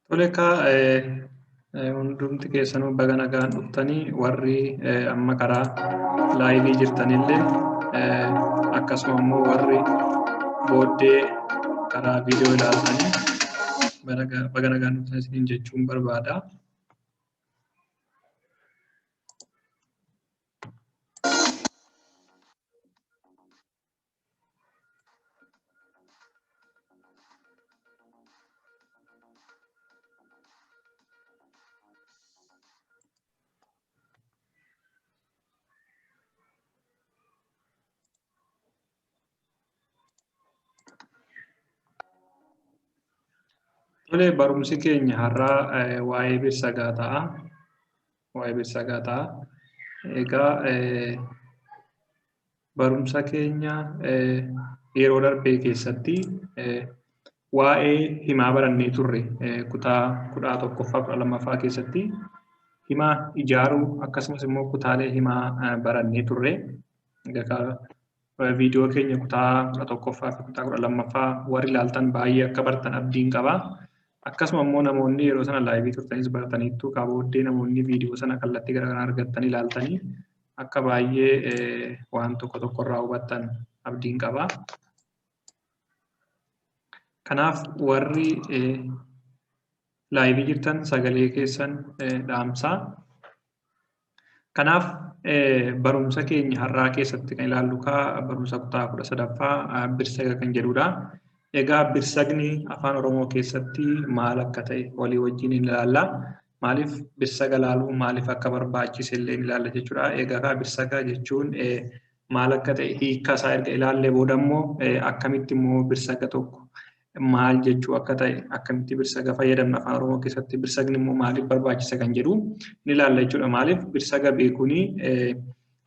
Toleka hundumti keessanuu baga nagaan dhuftanii warri amma karaa laayivii jirtanillee akkasuma immoo warri booddee karaa viidiyoo ilaaltanii baga nagaan dhuftanii isiniin jechuun barbaada. Barumsi keenya har'aa waa'ee Birsagaa ta'a. Waa'ee Birsagaa ta'a. Egaa barumsa keenya yeroo darbee keessatti waa'ee himaa barannee turre kutaa 11ffaa keessatti himaa ijaaruu akkasumas immoo kutaalee himaa barannee turre. Viidiyoo keenya kutaa 11ffaa fi kutaa 12ffaa warri ilaaltan baay'ee akka bartan abdiin qaba. Akkasuma immoo namoonni yeroo sana laayivii turtanis barataniittu booddee namoonni viidiyoo sana kallattii garaagaraa argattanii ilaaltanii akka baay'ee waan tokko irraa hubattan abdiin qaba. Kanaaf warri laayivii jirtan sagalee keessan dhaamsaa. Kanaaf barumsa keenya har'aa keessatti kan ilaallu barumsa kutaa 13ffaa Birsaga kan jedhudha. Egaa Birsagni Afaan Oromoo keessatti maal akka ta'e walii wajjin ilaalla. Maaliif Birsaga ilaaluu maaliif akka barbaachise illee ilaalla jechuudha. Egaa Birsaga jechuun maal akka ta'e hiikkaa isaa erga ilaallee booda immoo akkamitti immoo Birsaga tokko maal jechuu akka ta'e akkamitti Birsaga fayyadamna Afaan Oromoo keessatti Birsagni immoo maaliif barbaachisa kan jedhu ni ilaalla jechuudha. Maaliif Birsaga beekuun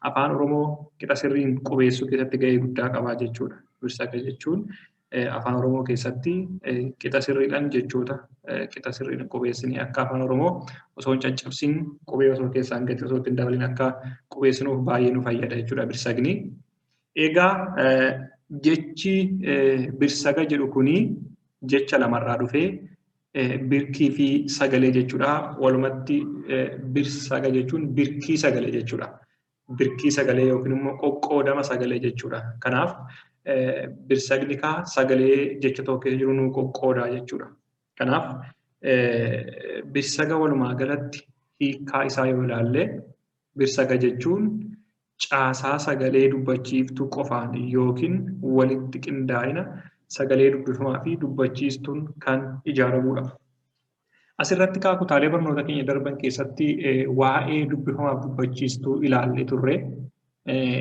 Afaan Oromoo qixa sirriin qubeessuu keessatti gahee guddaa qaba jechuudha. Birsaga jechuun Afaan Oromoo keessatti qixa sirriidhaan jechoota qixa sirriin qubeessinii akka Afaan Oromoo osoo hin caccabsin qubee osoo keessaan gadi osoo hin dabalin akka qubeessinuuf baay'ee nu fayyada jechuudha Birsagni. Egaa jechi Birsaga jedhu kuni jecha lamarraa dhufee birkii fi sagalee jechuudha. Walumatti Birsaga jechuun birkii sagalee jechuudha. Birkii sagalee yookiin immoo qoqqoodama sagalee jechuudha. Kanaaf Birsagni sagalee jecha tokko keessa jiru nu qoqqoodaa jechuudha. Kanaaf Birsaga walumaa galatti hiikkaa isaa yoo ilaalle Birsaga jechuun caasaa sagalee dubbachiiftuu qofaan yookiin walitti qindaa'ina sagalee dubbifamaa fi dubbachiistuun kan ijaaramudha. Asirratti kutaalee barnoota keenya darban keessatti waa'ee dubbifamaa fi dubbachiistuu ilaallee turre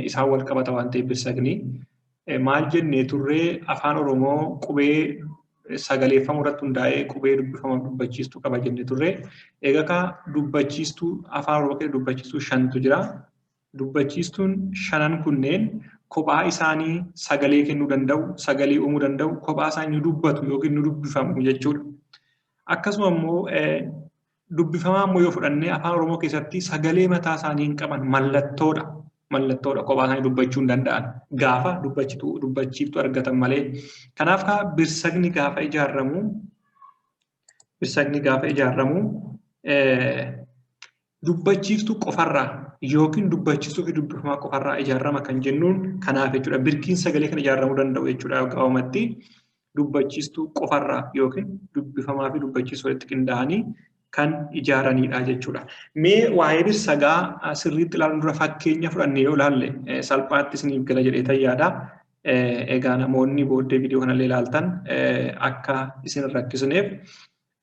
isaan wal qabata waan ta'eef Birsagni. Maal jennee turre Afaan Oromoo qubee sagaleeffamuu irratti hundaa'ee qubee dubbifamaa dubbachiistuu qaba jennee turre. Egaa dubbachiistuu Afaan Oromoo keessa dubbachiistuu 5tu jira. Dubbachiistuun 5 kunneen kophaa isaanii sagalee kennuu danda'u, sagalee uumuu danda'u, kophaa isaanii dubbatu yookiin nu dubbifamu jechuudha. Akkasuma immoo dubbifamaa immoo yoo fudhannee Afaan Oromoo keessatti sagalee mataa isaanii hin qaban mallattoodha. Mallattoodha kophaa isaanii dubbachuu hin danda'an gaafa dubbachiiftuu argatan malee. Kanaaf Birsagni gaafa ijaaramu dubbachiiftuu qofarraa yookiin dubbachiistuu fi dubbifamaa qofarraa ijaarama kan jennuun kanaaf jechuudha. Birkiin sagalee kan ijaaramuu danda'u jechuudha. Gabaabumatti dubbachiistuu qofarraa yookiin dubbifamaa fi dubbachiistuu walitti qindaa'anii kan ijaaranidha jechuudha. Mee waa'ee Birsagaa sirriitti ilaaluun dura fakkeenya fudhannee yoo ilaalle salphaatti isiniif gala jedhee yaada. Egaa namoonni booddee viidiyoo kanallee ilaaltan akka isin rakkisneef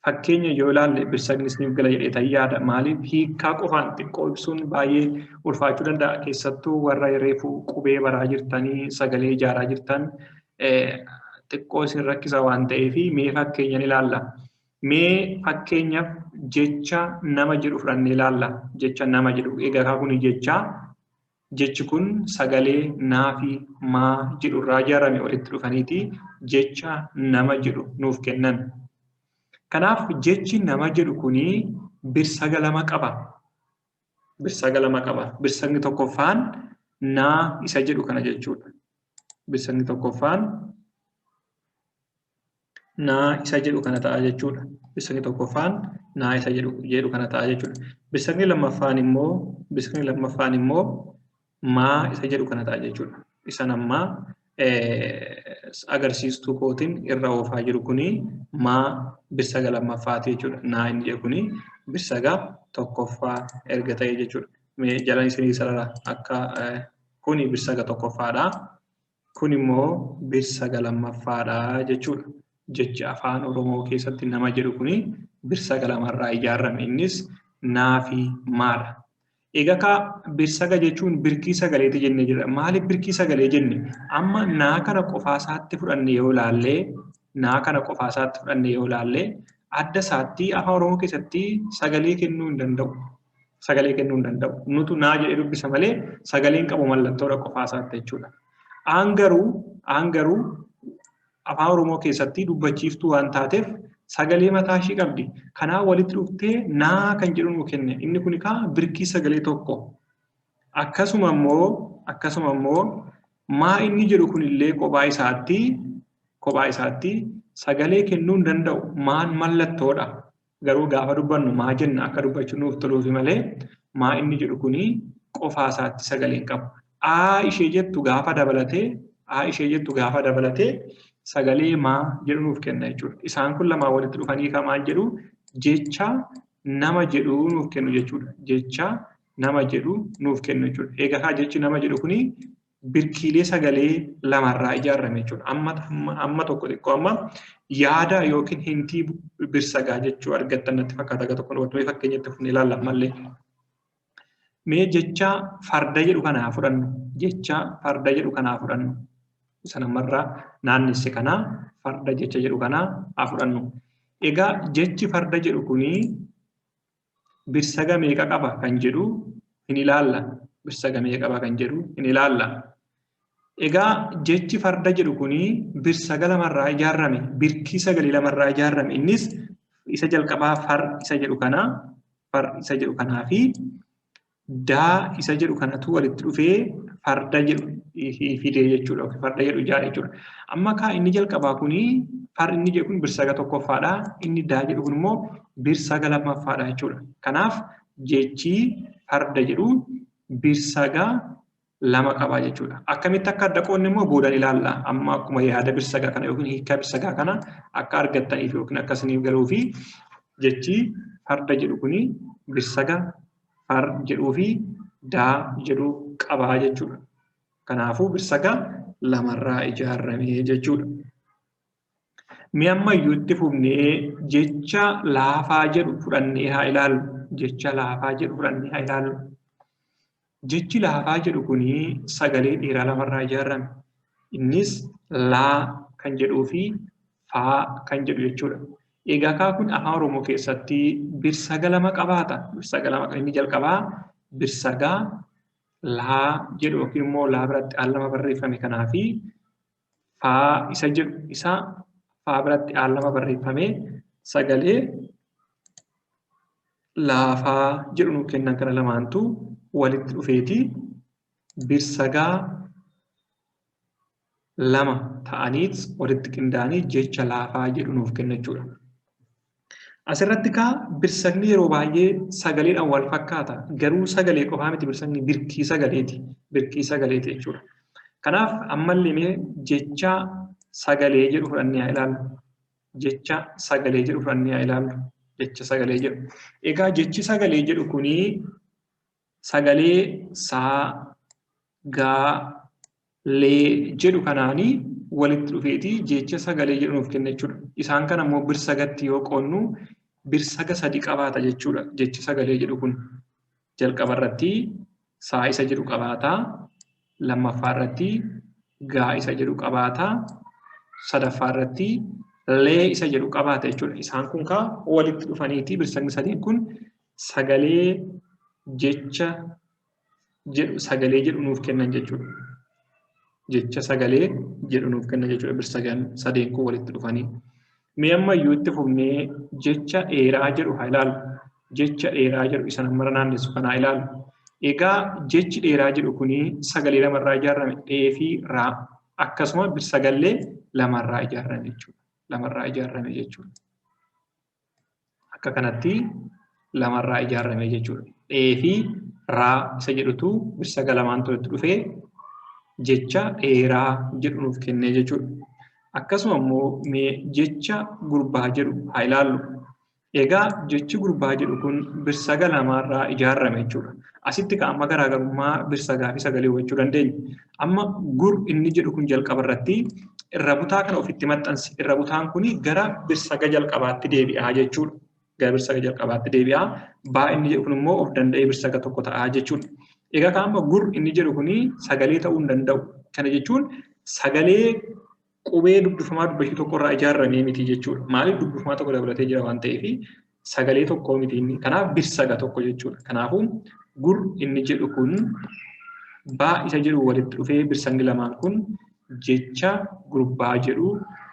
fakkeenya yoo ilaalle Birsagni isiniif gala jedhee yaada. Maaliif hiikkaa qofaan xiqqoo ibsuun baay'ee ulfaachuu danda'a. Keessattuu warra reefuu qubee baraa jirtanii sagalee ijaaraa jirtan xiqqoo isin rakkisa waan ta'eef mee fakkeenyaan ilaalla. Mee fakkeenyaaf jecha nama jedhu fudhannee ilaalla. Jecha nama jedhu. Egaa kun jechi kun sagalee naa fi maa jedhu irraa ijaarame walitti dhufaniiti jecha nama jedhu nuuf kennan. Kanaaf jechi nama jedhu kuni birsaga lama qaba. Birsaga lama qaba. Birsagni tokkoffaan naa isa jedhu kana jechuudha. Birsagni tokkoffaan naa isa jedhu kana ta'a jechuudha. Birsagni tokkoffaan naa isa jedhu kana ta'a jechuudha. Birsagni lammaffaan immoo maa isa jedhu kana ta'a jechuudha. Isan ammaa agarsiistuu kootiin irra oofaa jiru kuni maa birsaga lammaffaati jechuudha. Naa inni jedhu kuni birsaga tokkoffaa erga ta'e jechuudha. Mee jalaan isinii sarara akka kuni birsaga tokkoffaadha. Kun immoo birsaga lammaffaadha jechuudha. Jechi afaan Oromoo keessatti nama jedhu kuni birsaga lamarraa ijaarame. Innis naa fi maadha. Egaa birsaga jechuun birkii sagaleeti jennee jira. Maaliif birkii sagalee jenne? Amma naa kana qofaasaatti fudhannee yoo ilaalle adda isaatti afaan Oromoo keessatti sagalee kennuu hin danda'u. Nutu naa jedhee dubbisa malee sagaleen qabu mallattoodha qofaasaatti jechuudha. Aangaruu afaan Oromoo keessatti dubbachiiftuu waan taateef sagalee mataa ishii qabdi. Kanaaf walitti dhuftee naa kan jedhu nuu kenne. Inni kun birkii sagalee tokko. Akkasuma immoo maa inni jedhu kunillee kophaa isaatti sagalee kennuu hin danda'u. Maan mallattoodha. Garuu gaafa dubbannu maa jenna akka dubbachuun nuuf toluufi malee maa inni jedhu kuni qofaa isaatti sagalee hin qabu. Aa ishee jettu gaafa dabalatee sagalee maa jedhu nuuf kenna jechuudha. Isaan kun lamaan walitti dhufanii maal jedhu jecha nama jedhu nuuf kennu jechuudha. Jecha nama jedhu nuuf kennu jechuudha. Egaa jechi nama jedhu kuni birkiilee sagalee lamarraa ijaarame jechuudha. Amma tokko xiqqoo amma yaada yookiin hintii birsagaa jechuu argattan natti fakkaata akka tokko nuti fakkeenyatti fufnee ilaalla mallee. Mee jecha farda jedhu kanaa fudhannu. Isa namarraa naannesse kanaa farda jecha jedhu kanaa haa fudhannu. Egaa jechi farda jedhu kuni birsaga meeqa qaba kan jedhu hin ilaalla. Egaa jechi farda jedhu kuni birsaga lamarraa ijaarame, birkii sagalee lamarraa ijaarame. Innis isa jalqabaa far isa jedhu kanaa fi daa isa jedhu kanatu walitti dhufee farda jedhu fidee jechuudha. Farda jedhu ijaare jechuudha. Amma inni jalqabaa kuni inni jedhu kun birsaga tokkoffaadha. Inni daa jedhu kun immoo birsaga lammaffaadha jechuudha. Kanaaf jechi farda jedhu birsaga lama qaba jechuudha. Akkamitti akka adda qoodne immoo boodaan ilaalla. Amma akkuma yaada birsagaa kana yookiin hiikaa birsagaa kana akka argattaniif yookiin akka isiniif galuufi jechi farda jedhu kuni birsaga far jedhuu fi daa jedhu qabaa jechuudha. Kanaafuu birsaga lamarraa ijaarame jechuudha. Mee ammayyuu itti fufnee jecha laafaa jedhu fudhannee haa ilaallu. Jechi laafaa jedhu kuni sagalee dheeraa lamarraa ijaarame. Innis laa kan jedhuu fi faa kan jedhu jechuudha. Egaa kun afaan Oromoo keessatti birsaga lama qabaata. Birsaga lama inni jalqabaa birsaga laa jedhu yookiin immoo laa biratti al lama barreeffame kanaa fi faa isa jedhu faa biratti al lama barreeffame sagalee laafaa jedhu nuuf kennan kana lamaantu walitti dhufeeti birsagaa lama ta'aniit walitti qindaa'anii jecha laafaa jedhu nuuf kenna jechuudha. Asirratti birsagni yeroo baay'ee sagaleedhaan wal fakkaata. Garuu sagalee qofaa miti birsagni birkii sagaleeti jechuudha. Kanaaf ammallee jecha sagalee jedhu fudhannee haa ilaallu. Jecha sagalee jedhu. Egaa jechi sagalee jedhu kuni sagalee saa, gaa, lee jedhu kanaanii walitti dhufeeti jecha sagalee jedhu nuuf kenna jechuudha. Isaan kana immoo birsagatti yoo qoonnu birsaga sadi qabaata jechuudha. Jechi sagalee jedhu kun jalqaba irratti saa isa jedhu qabaata, lammaffaa irratti gaa isa jedhu qabaata, sadaffaa irratti lee isa jedhu qabaata jechuudha. Isaan kun kaa walitti dhufaniiti birsagni sadeen kun sagalee jecha jedhu sagalee jedhu nuuf kennan jechuudha. Jecha sagalee jedhu nuuf kennan jechuudha birsagan sadeen kun walitti dhufanii. Mee ammayyuu itti fufnee jecha dheeraa jedhu haa ilaallu. Jecha dheeraa jedhu isa namara naannessu kana haa ilaallu. Egaa jechi dheeraa jedhu kuni sagalee lamarraa ijaarame dhee fi raa akkasuma birsagallee lamarraa ijaarame jechuudha. Lamarraa ijaarame jechuudha. Akka kanatti lamarraa ijaarame jechuudha. Dhee fi raa isa jedhutu birsaga lamaan tolitti dhufee jecha dheeraa jedhu nuuf kennee jechuudha. Akkasuma immoo mee jecha gurbaa jedhu haa ilaallu. Egaa jechi gurbaa jedhu kun birsaga lamarraa ijaarame jechuudha. Asitti amma garaagarummaa birsagaa fi sagalee hubachuu dandeenya. Amma gur inni jedhu kun jalqaba irratti irra butaa kana ofitti maxxansi. Irra butaan kun gara birsaga jalqabaatti deebi'aa jechuudha. Gara birsaga jalqabaatti deebi'aa. Baa inni jedhu kun immoo of danda'ee birsaga tokko ta'aa jechuudha. Egaa amma gur inni jedhu kun sagalee ta'uu hin danda'u. Kana jechuun sagalee qubee dubbifamaa dubbachuu tokkorraa ijaarramee miti jechuudha. Maaliif dubbifamaa tokko dabalatee jira waan ta'eef sagalee tokkoo miti inni. Kanaaf birsaga tokko jechuudha. Kanaafuu gur inni jedhu kun baa isa jedhu walitti dhufee birsagni lamaan kun jecha gurbaa jedhu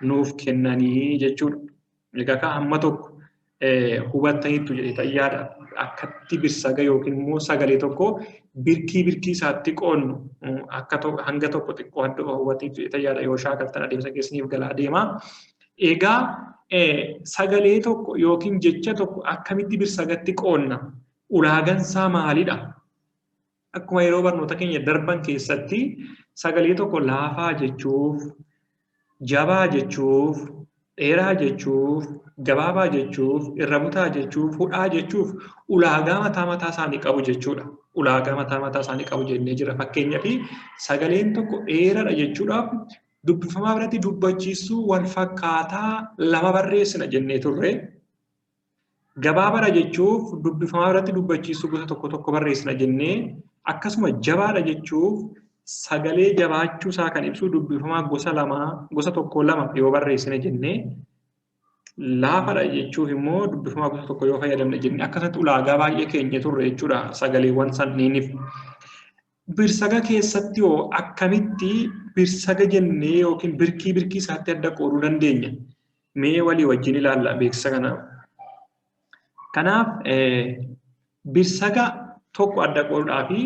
nuuf kennanii jechuudha. Egaa hamma tokko hubattaniittu jedhee ta'ayyaadha. Akkatti birsaga yookiin immoo sagalee tokko birkii isaatti qoonnu akka hanga tokko xiqqoo adda hubattaniittu jedhee ta'ayyaadha yoo shaakaltan adeemsa keessaniif galaa deema. Egaa sagalee tokko yookiin jecha tokko akkamitti birsagatti qoonna? Ulaagansaa maalidha? Akkuma yeroo barnoota keenya darban keessatti sagalee tokko laafaa jechuuf, jabaa jechuuf, dheeraa jechuuf, gabaabaa jechuuf, irra butaa jechuuf, hudhaa jechuuf ulaagaa mataa isaanii qabu jechuudha. Ulaagaa mataa isaanii qabu jennee jira. Fakkeenyaaf sagaleen tokko dheeraadha jechuudhaaf dubbifamaa biratti dubbachiisuu wal fakkaataa lama barreessina jennee turre. Gabaabaadha jechuuf dubbifamaa biratti dubbachiisuu gosa tokko barreessina jennee akkasuma jabaadha jechuuf sagalee jabaachuu isaa kan ibsu dubbifamaa gosa tokko lama yoo barreessina jennee laafadha jechuuf immoo dubbifamaa gosa tokko yoo fayyadamne jennee akkasatti ulaagaa baay'ee keenya turre jechuudha sagaleewwan sanniiniif. Birsaga keessatti hoo akkamitti birsaga jennee yookiin birkii isaatti adda qooduu dandeenya? Mee walii wajjin ilaalla beeksisa kanaaf. Kanaaf birsaga tokko adda qooduudhaa fi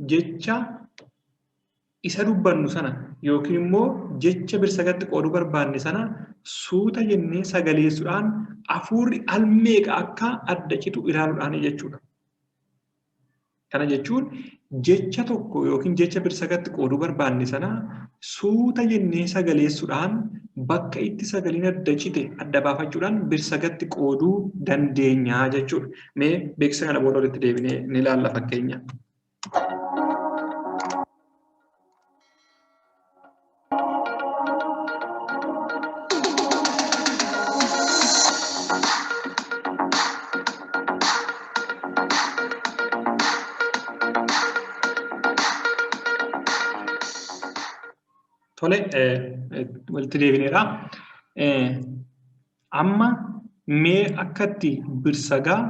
jecha isa dubbannu sana yookiin immoo jecha birsagatti qooduu barbaanne sana suuta jennee sagaleessuudhaan hafuurri almeeqa akka adda citu ilaaluudhaan jechuudha. Kana jechuun jecha tokko yookiin jecha birsagatti qooduu barbaanne sana suuta jennee sagaleessuudhaan bakka itti sagaleen adda cite adda baafachuudhaan birsagatti qooduu dandeenya jechuudha. Mee beeksisa kana booda walitti deebinee ni ilaalla fakkeenya. Tole walitti deebineera. Amma mee akkatti birsagaa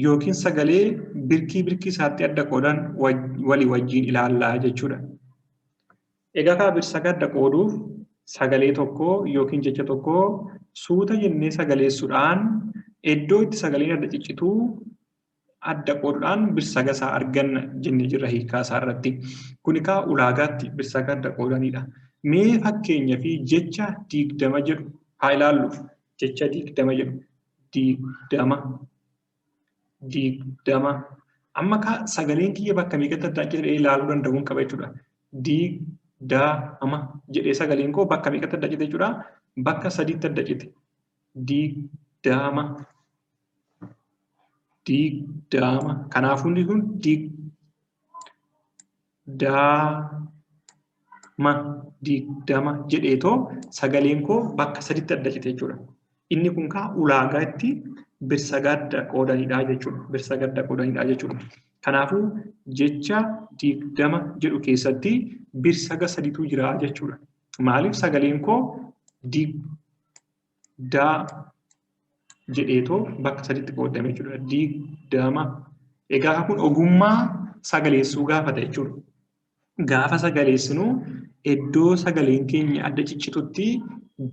yookiin sagalee birkii isaatti adda qoodan walii wajjin ilaallaa jechuudha. Egaa kaa birsaga adda qooduuf sagalee tokko yookiin jecha tokko suuta jennee sagaleessuudhaan iddoo itti sagaleen adda ciccituu adda qooduudhaan birsaga isaa arganna jennee jirra hiikaa isaa irratti. Kun egaa ulaagaatti birsaga adda qoodanidha. Mee fakkeenyaa fi jecha 20 jedhu haa ilaallu. Jecha 20 jedhu 20. Amma sagaleen kiyya bakka meeqatti adda citee ilaaluu danda'uun qaba jechuudha. 20 jedhee sagaleen koo bakka meeqatti adda cite jechuudha. Bakka 3tti adda cite. 20. Kanaafuu inni kun digdama jedheetoo sagaleen koo bakka 3tti adda cite jechuudha. Inni kun ulaagaa itti birsaga adda qoodanidha jechuudha. Kanaafuu jecha 20 jedhu keessatti birsaga 3tu jira jechuudha. Maaliif sagaleen koo digdaa jedheetoo bakka sadiitti qoodame jechuudha. Digdama. Egaa kun ogummaa sagaleessuu gaafata jechuudha. Gaafa sagaleessinu iddoo sagaleen keenya adda ciccitutti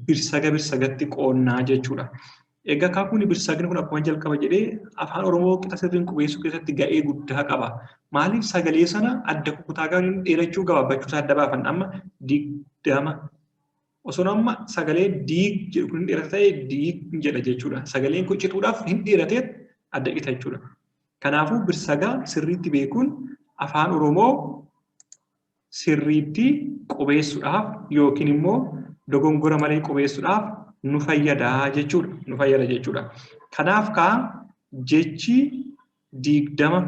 birsagatti qoonnaa jechuudha. Egaa kun birsagni kun akkuma jalqaba jedhee afaan Oromoo qixa sirriin qubeessuu keessatti ga'ee guddaa qaba. Maaliif sagalee sana adda kukutaa gaarii dheerachuu gabaabbachuu isaa adda baafan amma digdama. Osoo amma sagalee diig jedhu kun dheerata ta'e diig jedha jechuudha. Sagaleen kun cituudhaaf hin dheeratee adda cita jechuudha. Kanaafuu birsagaa sirriitti beekuun afaan Oromoo sirriitti qubeessuudhaaf yookiin immoo dogongora malee qubeessuudhaaf nu fayyada jechuudha. Kanaaf jechi digdama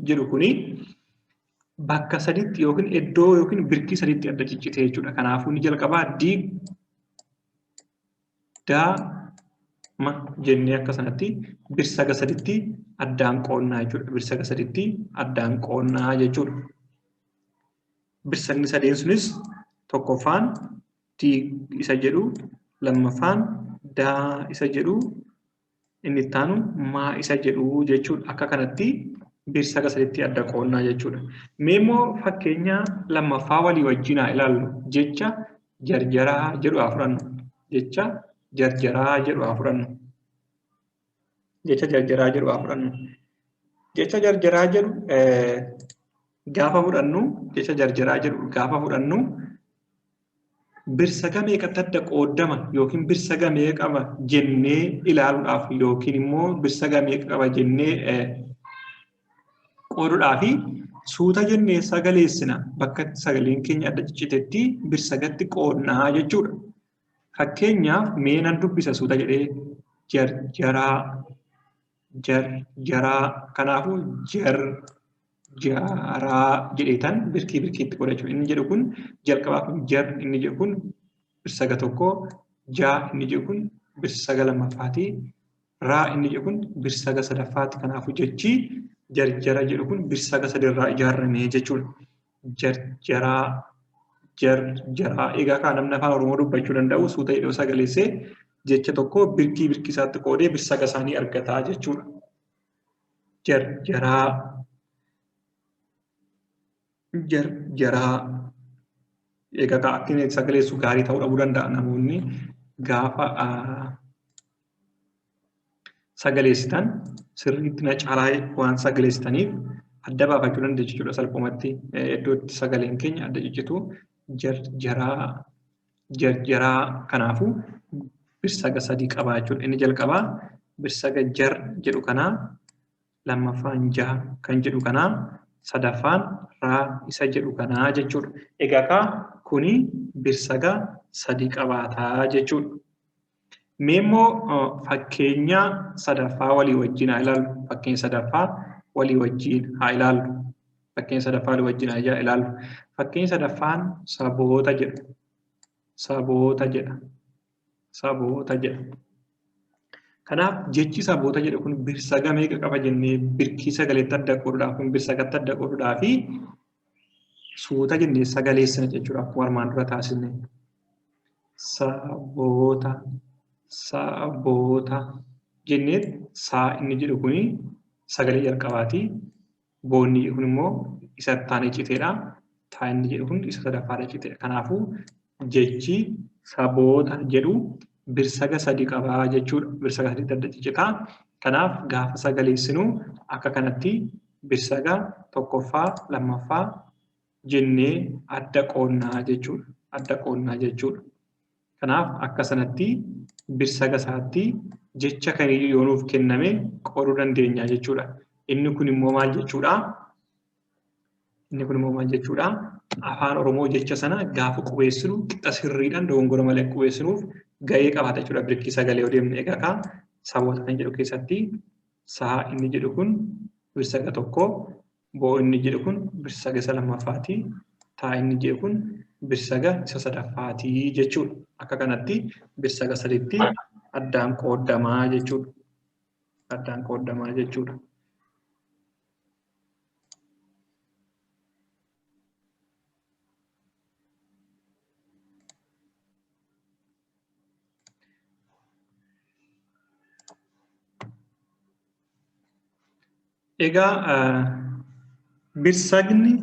jedhu kuni bakka sadiitti yookiin iddoo yookiin birkii sadiitti adda ciccitee jechuudha. Kanaafuu inni jalqabaa digdama jennee akka sanatti birsaga sadiitti addaan qoonnaa jechuudha. Birsaga sadiitti addaan qoonnaa jechuudha. Birsagni sadeen sunis tokkoffaan diig isa jedhu, lammaffaan daa isa jedhu, inni itti aanu maa isa jedhu jechuudha. Akka kanatti birsaga sadiitti adda qoonnaa jechuudha. Mee immoo fakkeenya lammaffaa walii wajjin haa ilaallu. Jecha jarjaraa jedhu haa fudhannu. Jecha jarjaraa jedhu haa fudhannu. Jecha jarjaraa jedhu gaafa fudhannu birsaga meeqatti adda qooddama yookiin birsaga meeqa qaba jennee ilaaluudhaaf yookiin immoo birsaga meeqa qaba jennee qooduudhaaf suuta jennee sagaleessina bakka sagaleen keenya adda ciccitetti birsagatti qoonnaa jechuudha. Fakkeenyaaf mee nan dubbisa suuta jedhee jarjaraa kanaafuu jaraa jedheetan birkiitti qoodha jechuudha. Inni jedhu kun jalqabaa kun jar, inni jedhu kun birsaga tokko, jaa inni jedhu kun birsaga lammaffaati, raa inni jedhu kun birsaga sadaffaati. Kanaafuu jechi jarjara jedhu kun birsaga sadirraa ijaarame jechuudha. Jarjaraa. Egaa namni afaan Oromoo dubbachuu danda'u suuta jedhee sagaleessee jecha tokko birkii isaatti qoodee birsaga isaanii argataa jechuudha. Jarjaraa. Egaa akka sagaleessu gaarii ta'uu dhabuu danda'a namoonni gaafa sagaleessitan sirriitti na caalaa waan sagaleessitaniif adda baafachuu dandeessu jechuudha. Salphumatti iddootti sagaleen keenya adda ciccitu jarjaraa kanaafuu birsaga sadii qabaa jechuudha. Inni jalqabaa birsaga jar jedhu kanaa, lammaffaan jaa kan jedhu kanaa, sadaffaan raa isa jedhu kanaa jechuudha. Egaa kuni birsaga sadii qabaataa jechuudha. Mee immoo fakkeenya sadaffaa walii wajjin haa ilaallu. Fakkeenya sadaffaa walii wajjin haa ilaallu. Fakkeenya sadaffaan saboota jedha. Kanaaf jechi saboota jedhu kun birsaga meeqa qaba jennee birkii sagaleetti adda qooduudhaaf kun birsagatti adda qooduudhaaf suuta jennee sagaleessina jechuudha. Akkuma armaan dura taasisne saboota jennee saa inni jedhu kun sagalee jalqabaati. Boonni kun immoo isa taanee citeedha. Taa inni jedhu kun isa sadaffaadha citeedha. Kanaafuu jechi saboota jedhu birsaga sadii qabaa jechuudha. Birsaga sadiitti adda cicitaa. Kanaaf gaafa sagaleessinu akka kanatti birsaga tokkoffaa, lammaffaa jennee adda qoonnaa jechuudha. Kanaaf akka sanatti birsaga isaatti jecha kamiyyuu yoo nuuf kenname qooduu dandeenya jechuudha. Inni kun immoo maal jechuudha? Afaan Oromoo jecha sana gaafa qubeessinu qixa sirriidhaan dogongora malee qubeessinuuf gahee qabaata jechuudha. Birkii sagalee yoo deemne egaa saboota kan jedhu keessatti saa inni jedhu kun birsaga tokko, boo inni jedhu kun birsaga isa lammaffaati, taa inni jedhu kun birsaga isa sadaffaati jechuudha. Akka kanatti birsaga sadiitti addaan qooddamaa jechuudha. Egaa birsagni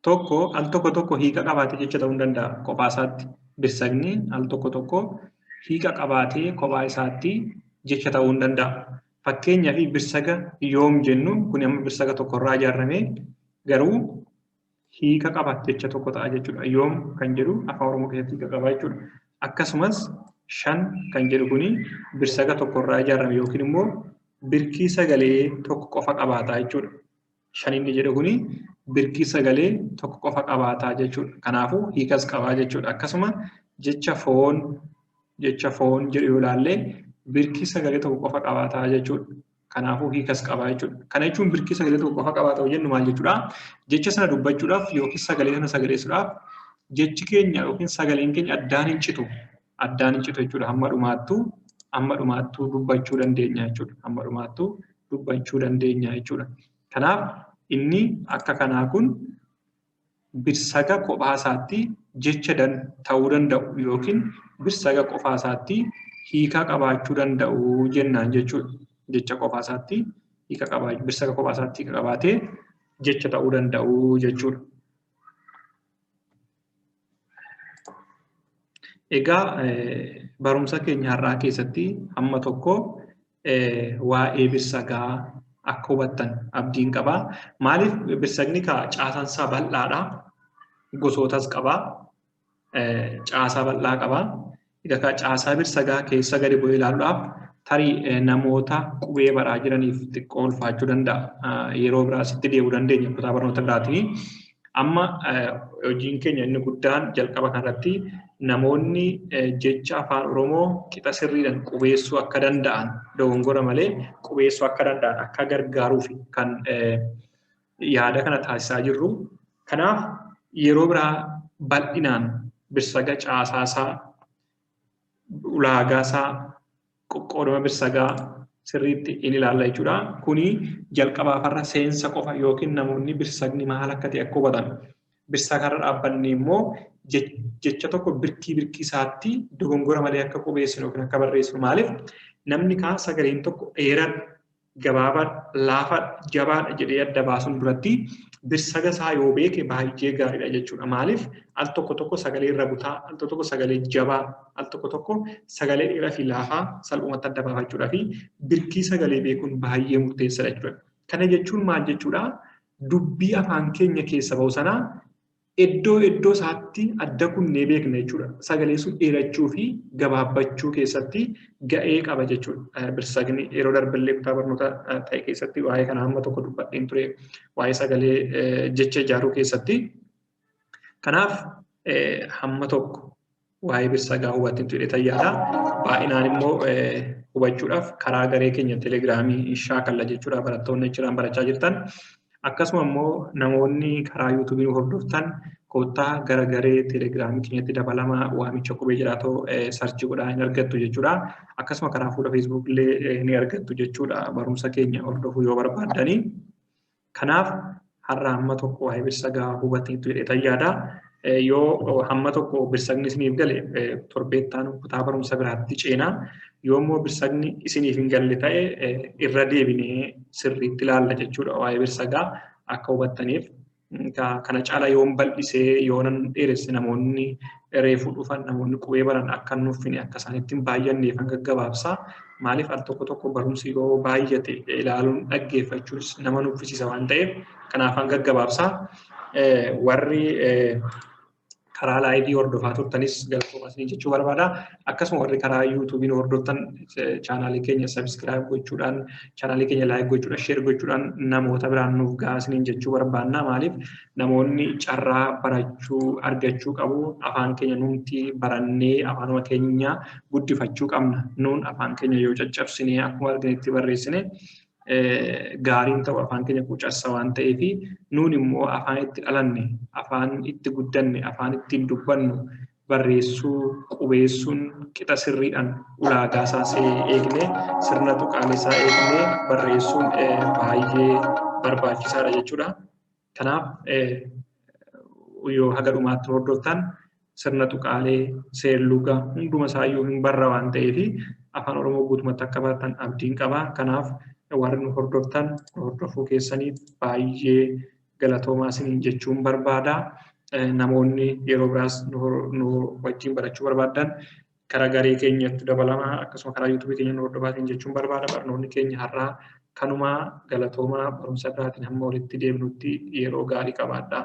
tokko al tokko hiika qabaatee jecha ta'uu danda'a kophaa isaatti. Birsagni al tokko hiika qabaatee kophaa isaatti jecha ta'uu danda'a. Fakkeenyaaf birsaga yoom jennu kun amma birsaga tokkorraa ijaarame garuu hiika qaba jecha tokko ta'a jechuudha. Yoom kan jedhu afaan Oromoo keessatti hiika qaba jechuudha. Akkasumas shan kan jedhu kuni birsaga tokkorraa ijaarame yookiin immoo birkii sagalee tokko qofa qabaata jechuudha. Shan inni jedhu kuni birkii sagalee tokko qofa qabaata jechuudha. Kanaafuu hiikas qabaa jechuudha. Akkasuma jecha foon jedhu yoo ilaalle birkii sagalee tokko qofa qabaata jechuudha. Kanaafuu hiikas qabaa jechuudha. Kana jechuun birkii sagalee tokko qofa qabaata yoo jennu maal jechuudha? Jecha sana dubbachuudhaaf yookiin sagalee sana sagaleessuudhaaf jechi keenya yookiin sagaleen keenya addaan hin citu jechuudha. Hamma dhumaattuu dubbachuu dandeenya jechuudha. Hamma dhumaattuu dubbachuu dandeenya jechuudha. Kanaaf inni akka kanaa kun birsaga kophaa isaatti jecha ta'uu danda'u yookiin birsaga qofaa isaatti hiika qabaachuu danda'u jennaan jechuudha. Jecha qofaa isaatti hiika qabaachuu birsaga qofaa isaatti hiika qabaatee jecha ta'uu danda'u jechuudha. Egaa barumsa keenya har'aa keessatti hamma tokko waa'ee birsagaa akka hubattan abdiin qaba. Maaliif birsagni caasaan isaa bal'aadha. Gosootas qaba. Caasaa bal'aa qaba. Egaa caasaa birsagaa keessa gadi bu'ee ilaaluudhaaf tarii namoota qubee baraa jiraniif xiqqoo ulfaachuu danda'a. Yeroo biraasitti deebi'uu dandeenya kutaa barnoota biraatiin. Amma hojiin keenya inni guddaan jalqaba kanarratti namoonni jecha afaan Oromoo qixa sirriidhaan qubeessuu akka danda'an dogongora malee qubeessuu akka danda'an akka gargaaruuf kan yaada kana taasisaa jirru. Kanaaf yeroo biraa bal'inaan birsaga caasaasaa, ulaagaasaa, qoqqoodama birsagaa sirriitti in ilaalla jechuudha. Kuni jalqabaafarra seensa qofa yookiin namoonni birsagni maal akka ta'e akka hubatan. Birsagarra dhaabbanne immoo jecha tokko birkii isaatti dogongora malee akka qubeessinu yookiin akka barreessinu. Maaliif namni kaan sagaleen tokko dheeraadha, gabaabaadha, laafaadha, jabaadha jedhee adda baasuun duratti birsaga isaa yoo beeke baay'ee gaariidha jechuudha. Maaliif al tokko sagalee irra butaa, al tokko sagalee jabaa, al tokko sagalee dheeraa fi laafaa salphumatti adda baafachuudhaa fi birkii sagalee beekuun baay'ee murteessaadha jechuudha. Kana jechuun maal jechuudha? Dubbii afaan keenya keessa bahu sanaa iddoo isaatti adda kunnee beekna jechuudha. Sagalee sun dheerachuu fi gabaabbachuu keessatti ga'ee qaba jechuudha. Birsagni yeroo darballee kutaa barnoota ta'e keessatti waa'ee kana hamma tokko dubbadheen ture waa'ee sagalee jecha ijaaruu keessatti. Kanaaf hamma tokko waa'ee birsagaa hubatiin ture tayyaadha. Baay'inaan immoo hubachuudhaaf karaa garee keenya telegiraamii shaakalla jechuudha. Barattoonni jiraan barachaa jirtan. Akkasuma immoo namoonni karaa yuutuubii hordoftan koottaa gara garee telegiraamii keenyatti dabalamaa waamicha qubee jiraatoo sarchii godhaa hin argattu jechuudha. Akkasuma karaa fuula feesbuuk illee ni argattu jechuudha. Barumsa keenya hordofuu yoo barbaaddanii. Kanaaf har'a hamma tokko waa'ee birsagaa hubateetu jedhee tayyaadha. Yoo hamma tokko birsagni isiniif gale torbeettaan kutaa barumsa biraatti ceenaa. Yoo immoo birsagni isiniif hin galle ta'e irra deebinee sirriitti ilaalla jechuudha waa'ee birsagaa akka hubattaniif. Kana caala yoon bal'isee yoonan dheeresse namoonni reefuu dhufan namoonni qubee baran akka nuffine akka isaanitti baay'anneef hanga gabaabsaa. Maaliif al tokko barumsi yoo baay'ate ilaaluun dhaggeeffachuus nama nuffisiisa waan ta'eef kanaaf hanga gabaabsaa warri karaa laayivii hordofaa turtanis galatooma isin jechuu barbaada. Akkasuma warri karaa yuutuubiin hordoftan chaanaalii keenya sabiskiraayib gochuudhaan, chaanaalii keenya laayik gochuudhaan, sheer gochuudhaan namoota biraan nuuf gahaa isin jechuu barbaanna. Maaliif namoonni carraa barachuu argachuu qabu. Afaan keenya nuti barannee afaanuma keenya guddifachuu qabna. Nuun afaan keenya yoo caccabsine akkuma arganitti barreessine gaariin ta'u afaan keenya quucassa waan ta'eef nuun immoo afaan itti dhalanne, afaan itti guddanne, afaan ittiin dubbannu barreessuu, qubeessuun qixa sirriidhaan ulaagaa isaa eegne, sirna tuqaalee isaa eegne barreessuun baay'ee barbaachisaadha jechuudha. Kanaaf yoo haga dhumaatti hordoftan sirna tuqaalee, seerluga hunduma isaayyuu hin barra waan ta'eef afaan Oromoo guutumatti akka baratan abdiin qaba. Kanaaf warri nu hordoftan hordofuu keessaniif baay'ee galatoomaa isiniin jechuun barbaada. Namoonni yeroo biraas nu wajjin barachuu barbaadan karaa garee keenyatti dabalamaa akkasuma karaa yuutuubii keenya nu hordofaa jechuun barbaada. Barnoonni keenya har'aa kanumaa galatoomaa barumsa biraatiin hamma walitti deebinutti yeroo gaarii qabaadhaa.